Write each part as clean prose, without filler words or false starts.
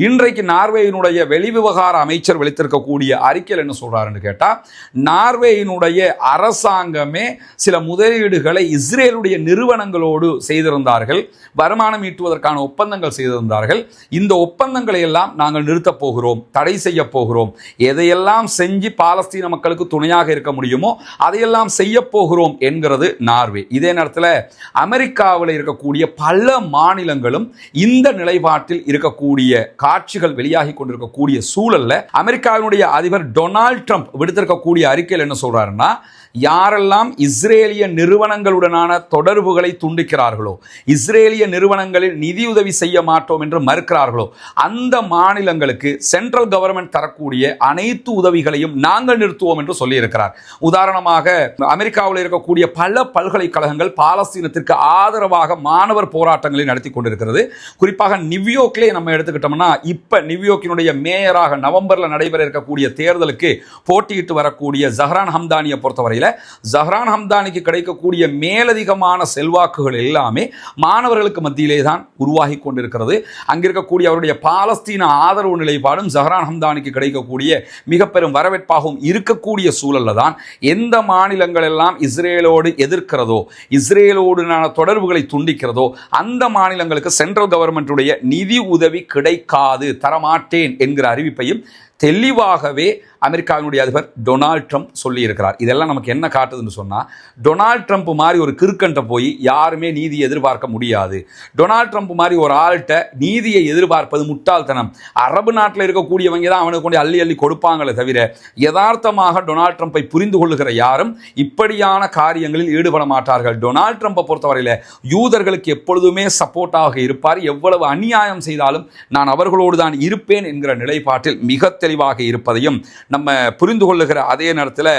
இன்றைக்கு நார்வேயினுடைய வெளிவிவகார அமைச்சர் வெளித்திருக்கக்கூடிய அறிக்கையில் என்ன சொல்றாருன்னு கேட்டா, நார்வேயினுடைய அரசாங்கமே சில முதலீடுகளை இஸ்ரேலுடைய நிறுவனங்களோடு செய்திருந்தார்கள், வருமானம் ஈட்டுவதற்கான ஒப்பந்தங்கள் செய்திருந்தார்கள். இந்த ஒப்பந்தங்களை எல்லாம் நாங்கள் நிறுத்தப் போகிறோம், தடை செய்ய போகிறோம், எதையெல்லாம் செஞ்சு பாலஸ்தீன மக்களுக்கு துணையாக இருக்க முடியுமோ அதையெல்லாம் செய்ய போகிறோம் என்கிறது நார்வே. இதே நேரத்தில் அமெரிக்காவில் இருக்கக்கூடிய பல மாநிலங்களும் இந்த நிலைப்பாட்டில் இருக்கக்கூடிய காட்சிகள் வெளியாகி கொண்டிருக்கக்கூடிய சூழல்ல அமெரிக்காவினுடைய அதிபர் டொனால்ட் ட்ரம்ப் விடுத்திருக்கக்கூடிய அறிக்கையில் என்ன சொல்றாருன்னா, யாரெல்லாம் இஸ்ரேலிய நிறுவனங்களுடனான தொடர்புகளை துண்டிக்கிறார்களோ, இஸ்ரேலிய நிறுவனங்களில் நிதியுதவி செய்ய மாட்டோம் என்று மறுக்கிறார்களோ, அந்த மாநிலங்களுக்கு சென்ட்ரல் கவர்மெண்ட் தரக்கூடிய அனைத்து உதவிகளையும் நாங்கள் நிறுத்துவோம் என்று சொல்லியிருக்கிறார். உதாரணமாக அமெரிக்காவில் இருக்கக்கூடிய பல பல்கலைக்கழகங்கள் பாலஸ்தீனத்திற்கு ஆதரவாக மாணவர் போராட்டங்களை நடத்தி கொண்டிருக்கிறது. குறிப்பாக நியூயார்க்லே நம்ம எடுத்துக்கிட்டோம்னா, இப்ப நியூயார்க்கினுடைய மேயராக நவம்பர்ல நடைபெற இருக்கக்கூடிய தேர்தலுக்கு போட்டியிட்டு வரக்கூடிய ஜஹ்ரான் ஹம்தானியை பொறுத்தவரையில் ஜஹ்ரான் ஹம்தானிக்கு கிடைக்கக்கூடிய மேலதிகமான செல்வாக்குகள் எல்லாமே மாணவர்களுக்கு மத்தியிலே தான் உருவாகி கொண்டிருக்கிறது. அங்கிருக்கக்கூடிய அவருடைய பாலஸ்தீன ஆதரவு நிலைப்பாடும் ஜஹ்ரான் ஹம்தானிக்கு கிடைக்கக்கூடிய மிக பெரும் வரவேற்பாகவும் இருக்கக்கூடிய சூழல்ல தான் எந்த மாநிலங்கள் எல்லாம் இஸ்ரேலோடு எதிர்க்கிறதோ, இஸ்ரேலோடு தொடர்புகளை துண்டிக்கிறதோ, அந்த மாநிலங்களுக்கு சென்ட்ரல் கவர்மெண்ட்டுடைய நிதி உதவி கிடைக்காது, தரமாட்டேன் என்கிற அறிவிப்பையும் தெளிவாகவே அமெரிக்காவினுடைய அதிபர் டொனால்ட் ட்ரம்ப் சொல்லி இருக்கிறார். இதெல்லாம் நமக்கு என்ன காட்டுதுன்னு சொன்னா, டொனால்ட் ட்ரம்ப் மாதிரி ஒரு கிறுக்கன்ட்ட போய் யாருமே நீதியை எதிர்பார்க்க முடியாது. டொனால்ட் ட்ரம்ப் மாதிரி ஒரு ஆள்கிட்ட நீதியை எதிர்பார்ப்பது முட்டாள்தனம். அரபு நாட்டில் இருக்கக்கூடியவங்க தான் அவனுக்கு கொண்டு அள்ளி அள்ளி கொடுப்பாங்களே தவிர, யதார்த்தமாக டொனால்ட் ட்ரம்பை புரிந்து கொள்ளுகிற யாரும் இப்படியான காரியங்களில் ஈடுபட மாட்டார்கள். டொனால்ட் ட்ரம்பை பொறுத்தவரையில் யூதர்களுக்கு எப்பொழுதுமே சப்போர்ட்டாக இருப்பார். எவ்வளவு அநியாயம் செய்தாலும் நான் அவர்களோடு தான் இருப்பேன் என்கிற நிலைப்பாட்டில் மிக தெளிவாக இருப்பதையும் நம்ம புரிந்து கொள்ளுகிற அதே நேரத்தில்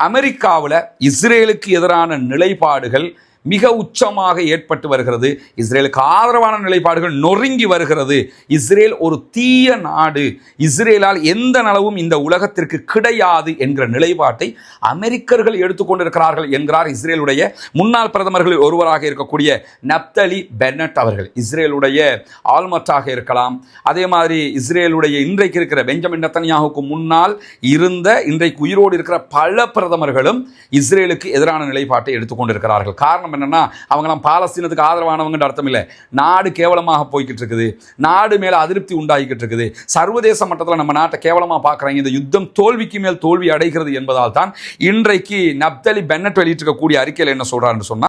அமெரிக்காவில் இஸ்ரேலுக்கு எதிரான நிலைப்பாடுகள் மிக உச்சமாக ஏற்பட்டு வருகிறது. இஸ்ரேலுக்கு ஆதரவான நிலைப்பாடுகள் நொறுங்கி வருகிறது. இஸ்ரேல் ஒரு தீய நாடு, இஸ்ரேலால் எந்த நலவும் இந்த உலகத்திற்கு கிடையாது என்கிற நிலைப்பாட்டை அமெரிக்கர்கள் எடுத்துக்கொண்டிருக்கிறார்கள் என்கிறார் இஸ்ரேலுடைய முன்னாள் பிரதமர்களில் ஒருவராக இருக்கக்கூடிய நப்தலி பென்னட் அவர்கள். இஸ்ரேலுடைய ஆல்மர்ட்டாக இருக்கலாம், அதே மாதிரி இஸ்ரேலுடைய இன்றைக்கு இருக்கிற பெஞ்சமின் நெத்தன்யாஹுக்கு முன்னால் இருந்த இன்றைக்கு உயிரோடு இருக்கிற பல பிரதமர்களும் இஸ்ரேலுக்கு எதிரான நிலைப்பாட்டை எடுத்துக்கொண்டிருக்கிறார்கள். காரணம் என்னன்னா, அவங்களாம் பாலஸ்தீனத்துக்கு ஆதரவானவங்க அர்த்தம் இல்லை. நாடு கேவலமாக போய்கிட்டு இருக்குது, நாடு மேல அதிருப்தி உண்டாகிக்கிட்டு இருக்குது, சர்வதேச மட்டத்தில் நம்ம நாட்டை கேவலமாக பார்க்குறாங்க. இந்த யுத்தம் தோல்விக்கு மேல் தோல்வி அடைகிறது என்பதால் தான் இன்றைக்கு நப்தலி பென்னட் வெளியிட்டிருக்கக்கூடிய அறிக்கையில் என்ன சொல்றாருன்னு சொன்னா,